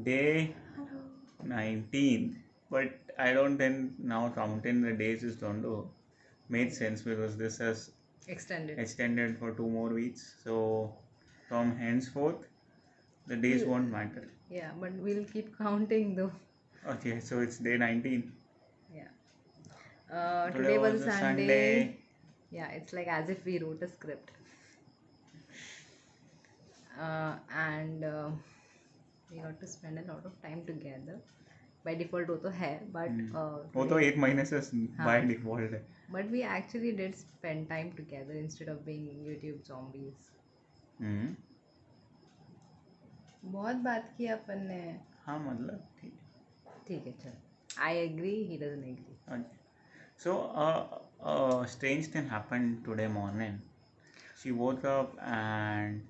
Day 19. But I don't think now counting the days is going to make sense because this has Extended. extended for 2 more weeks. So from henceforth, the days We'll, won't matter. yeah, but we'll keep counting though. Okay, so it's day 19. Yeah. Today Today was was a a Sunday. Sunday. Yeah, it's like as if we wrote a script. And we got to spend a lot of time together. By default, वो तो है, but वो तो today, 1 महीने से हाँ, by default है. but we actually did spend time together instead of being YouTube zombies. हम्म. बहुत बात की अपन ने. हाँ मतलब ठीक ठीक है चल. I agree, he doesn't agree. है. Okay. So a strange thing happened today morning. She woke up and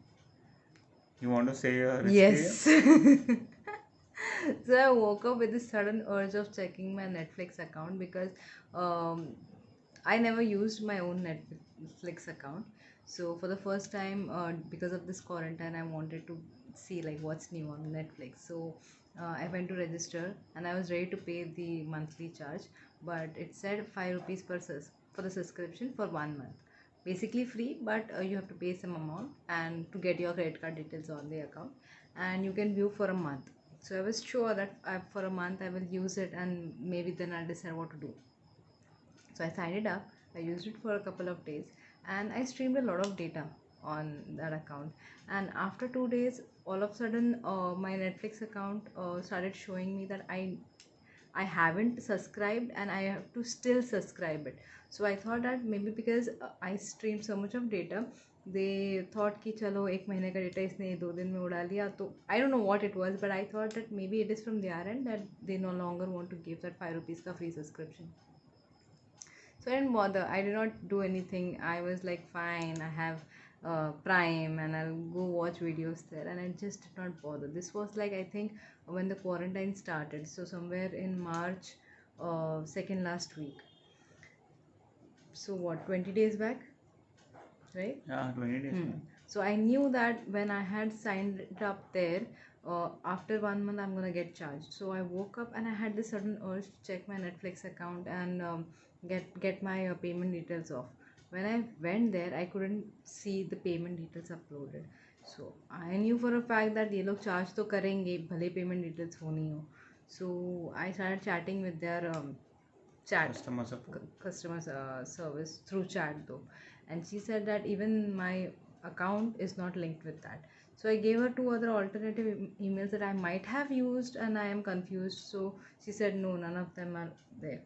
you want to say your Yes. experience? So I woke up with this sudden urge of checking my Netflix account because um, I never used my own Netflix account. So for the first time, because of this quarantine, I wanted to see like what's new on Netflix. So I went to register and I was ready to pay the monthly charge, but it said 5 rupees for the subscription for 1 month. Basically free, but you have to pay some amount and to get your credit card details on the account, and you can view for a month. So I was sure that for a month I will use it and maybe then I'll decide what to do. So I signed it up. I used it for a couple of days and I streamed a lot of data on that account. And after 2 days, all of a sudden, my Netflix account started showing me that I haven't subscribed and I have to still subscribe it. So I thought that maybe because I streamed so much of data, they thought कि चलो एक महीने का data इसने 2 दिन में उड़ा लिया. तो I don't know what it was, but I thought that maybe it is from their end that they no longer want to give that 5 rupees का free subscription. So I didn't bother. I did not do anything. I was like, fine, I have Prime and I'll go watch videos there. And I just did not bother. This was like, I think, when the quarantine started. So somewhere in March, second last week. So what, 20 days back? Right? Yeah, 20 days. So I knew that when I had signed it up there, after 1 month I'm gonna get charged. So I woke up and I had this sudden urge to check my Netflix account and get my payment details off. When I went there, I couldn't see the payment details uploaded. So I knew for a fact that ये लोग charge तो करेंगे भले payment details हो नहीं हो. So I started chatting with their chat Customer support. customer service through chat though, and she said that even my account is not linked with that. So I gave her two other alternative emails that I might have used and I am confused. So she said no, none of them are there.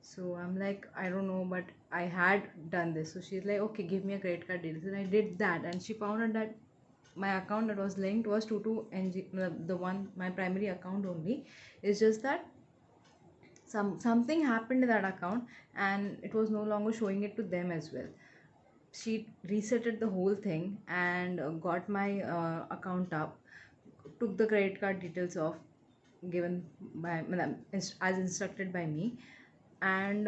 So I'm like, I don't know, but I had done this. So she's like, okay, give me a credit card details, and I did that, and she found out that my account that was linked was to NG, the one my primary account only. It's just that something happened in that account and it was no longer showing it to them as well. She resetted the whole thing and got my account up, took the credit card details off given by as instructed by me, and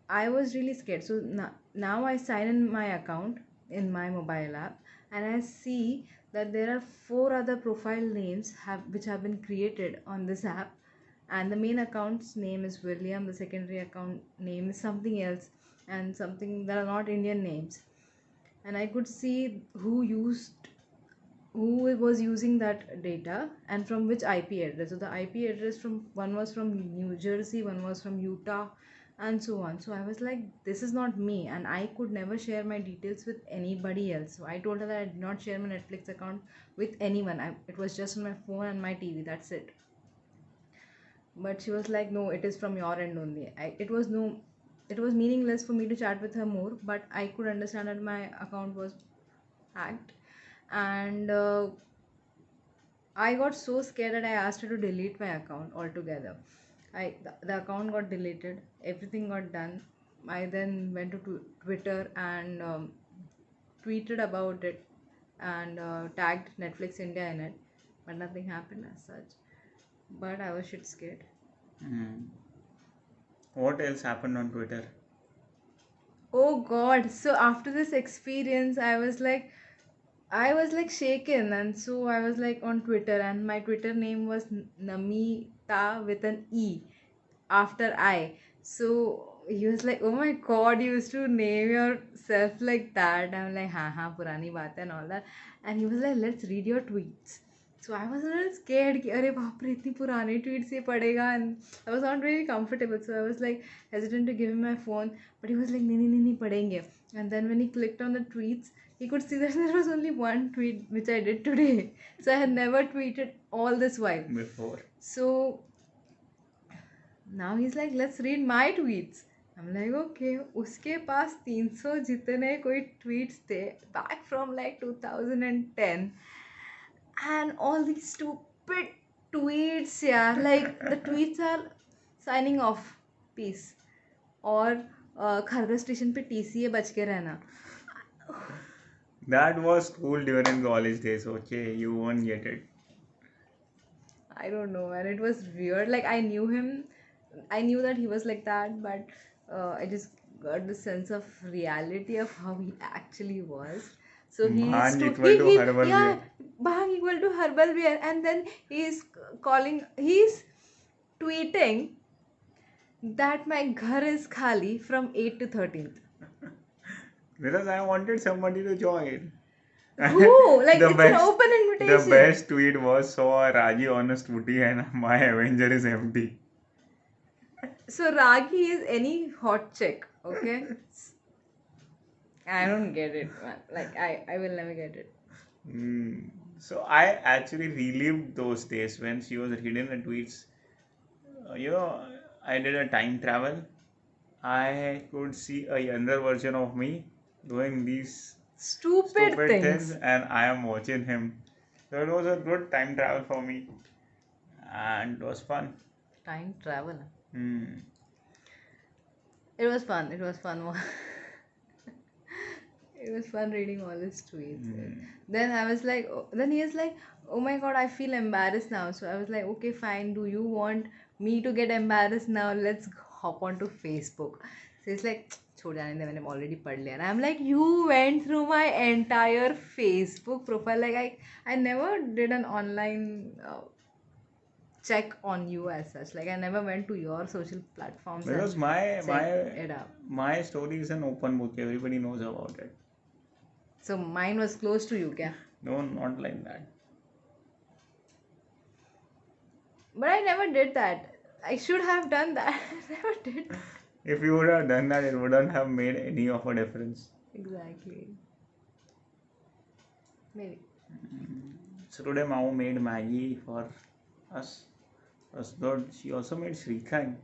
I was really scared. So now I sign in my account in my mobile app and I see that there are four other profile names which have been created on this app, and the main account's name is William, the secondary account name is something else, and something that are not Indian names. And I could see who was using that data and from which IP address. So the IP address from one was from New Jersey, one was from Utah, and so on. So I was like, this is not me, and I could never share my details with anybody else. So I told her that I did not share my Netflix account with anyone. It was just on my phone and my TV. That's it. But she was like, no, it is from your end only. It was meaningless for me to chat with her more, but I could understand that my account was hacked. And I got so scared that I asked her to delete my account altogether. The account got deleted, everything got done. I then went to Twitter and tweeted about it and tagged Netflix India in it, but nothing happened as such. But I was shit scared. What else happened on Twitter? Oh God. So after this experience, I was like, I was like shaken, and so I was like on Twitter, and my Twitter name was Namita with an E after I. So he was like, "Oh my God, you used to name yourself like that." I'm like, "हाँ हाँ, पुरानी बात है," and all that. And he was like, "Let's read your tweets." So I was a little scared कि अरे बाप रे इतनी पुरानी tweets ये पढ़ेगा, and I was not really comfortable. So I was like hesitant to give him my phone, but he was like, "नहीं नहीं नहीं नहीं पढ़ेंगे." And then when he clicked on the tweets, he could see that there was only one tweet which I did today. So I had never tweeted all this while. before. So now he's like, let's read my tweets. I'm like, okay. उसके पास 300 जितने कोई tweets थे back from like 2010, and all these stupid tweets, yeah, like the tweets are signing off, peace, और Khargone station पे TCA बच के रहना. That was cool during college days. Okay, you won't get it. I don't know, and it was weird. Like I knew him, I knew that he was like that, but I just got the sense of reality of how he actually was. So he's Bhang to equal to he herbal yeah, beer. bhang equal to herbal beer, and then he's tweeting that my ghar is khali from 8 to 13th. Because I wanted somebody to join. Who? Like the it's an best, open the invitation. best tweet was saw Raji on a scooty and my Avenger is empty. So Ragi is any hot chick, okay? I don't get it, man. Like I will never get it. Mm. So I actually relived those days when she was reading the tweets. I did a time travel. I could see a younger version of me doing these Stupid stupid things, things. and I am watching him. So it was a good time travel for me, and it was fun. Time travel. Hmm. It was fun. It was fun. It was fun reading all his tweets. Hmm. Then I was like, then he is like, oh my god, I feel embarrassed now. So I was like, okay, fine. Do you want me to get embarrassed now? Let's hop onto Facebook. So he's like, छोड़ जाने दे, मैंने already पढ़ लिया. And I'm like, you went through my entire Facebook profile. Like I never did an online check on you as such. Like I never went to your social platforms and Because my checked it out. my story is an open book. Everybody knows about it. So mine was close to you, kya? No, not like that. But I never did that. I should have done that. I never did. If you would have done that, it wouldn't have made any of a difference. Exactly. Maybe. So today Mao made Maggie for us. It was good. She also made Srikhand,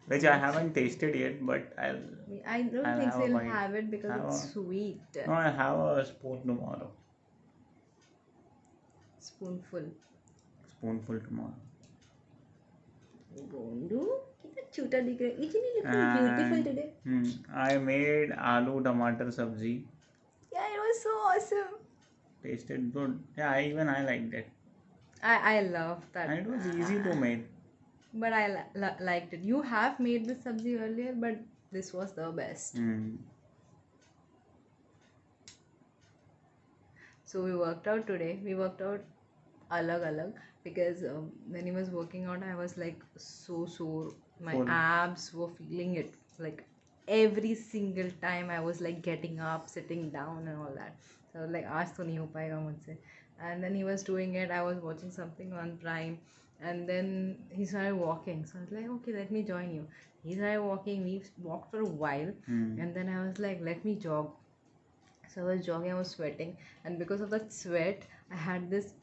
which I haven't tasted yet, but I don't I'll think have so a you'll bite. have it because Have it's a- sweet. No, I'll have a spoon tomorrow. Spoonful. Spoonful tomorrow. Bondu, कितना छोटा दिख रहा है. Isn't he looking beautiful And today? I made aloo tomato sabzi. Yeah, it was so awesome. Tasted good. Yeah, I liked it. I love that. And it was easy to make. But I liked it. You have made this sabzi earlier, but this was the best. Mm. So we worked out today. We worked out alag because when he was working out, I was like so sore. My Full. abs were feeling it. Like every single time I was like getting up, sitting down, and all that. So I was like, आज तो नहीं हो पाएगा मुझसे. And then he was doing it. I was watching something on Prime, and then he started walking. So I was like, okay, let me join you. He started walking. We walked for a while, and then I was like, let me jog. So I was jogging, I was sweating, and because of that sweat, I had this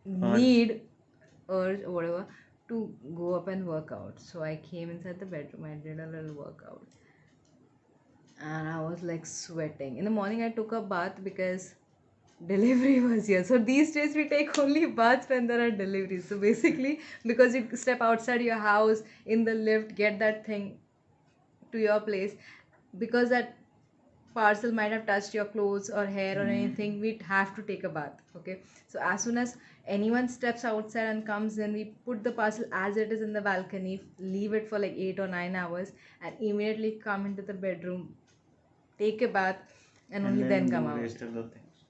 need, urge, or whatever, to go up and work out. So I came inside the bedroom, I did a little workout, and I was like sweating. In the morning, I took a bath because delivery was here. So these days, we take only baths when there are deliveries. So basically, because you step outside your house in the lift, get that thing to your place, because that parcel might have touched your clothes or hair or anything, we'd have to take a bath. Okay, so as soon as anyone steps outside and comes in, we put the parcel as it is in the balcony, leave it for like 8 or 9 hours, and immediately come into the bedroom, take a bath, and only then come do out. rest of the things.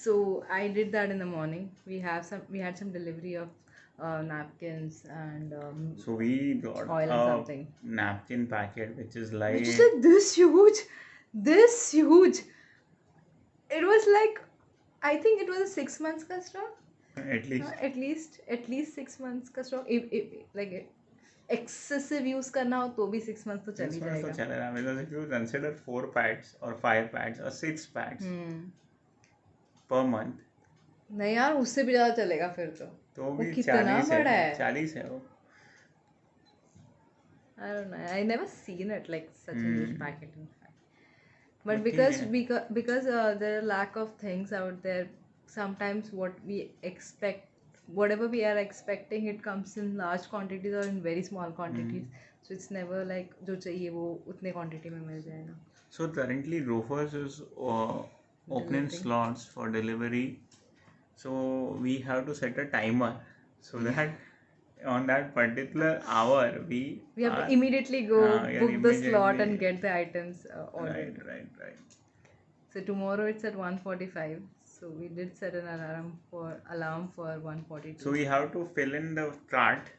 So I did that in the morning. We had some delivery of napkins and So we got oil and a something. napkin packet which is Which is like like this huge. It was like, I think it was a 6 months ka stock. at least At least 6 months का stock. If like excessive use करना हो तो भी 6 months तो चल ही 6 months तो जाएगा. चलेगा, because if you consider 4 pads or 5 pads or 6 pads per month, नहीं यार, उससे भी ज्यादा चलेगा फिर तो. तो वो भी कितना 40 है, बड़ा है. 40 है वो. I don't know. I never seen it like such a huge packet in fact. But But ठीक है. because there are lack of things out there, sometimes whatever we are expecting, it comes in large quantities or in very small quantities. So it's never like जो चाहिए वो उतने quantity में मिल जाएगा. So currently Grofers is opening Delivering. slots for delivery. So we have to set a timer so that on that particular hour we We have are, to immediately go we are book the slot and immediately- get the items ordered. right. So tomorrow it's at 1:45. So we did set an alarm for 1:42. So we have to fill in the cart,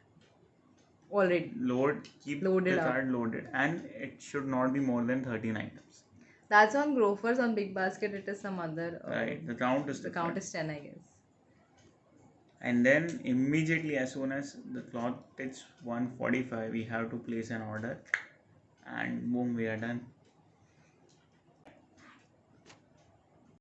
Already. keep Loaded the up. cart loaded, and it should not be more than 13 items. That's on Grofers. On Big Basket, it is some other. Right, the count is The count different. is 10, I guess. And then immediately as soon as the clock hits 1:45, we have to place an order, and boom, we are done.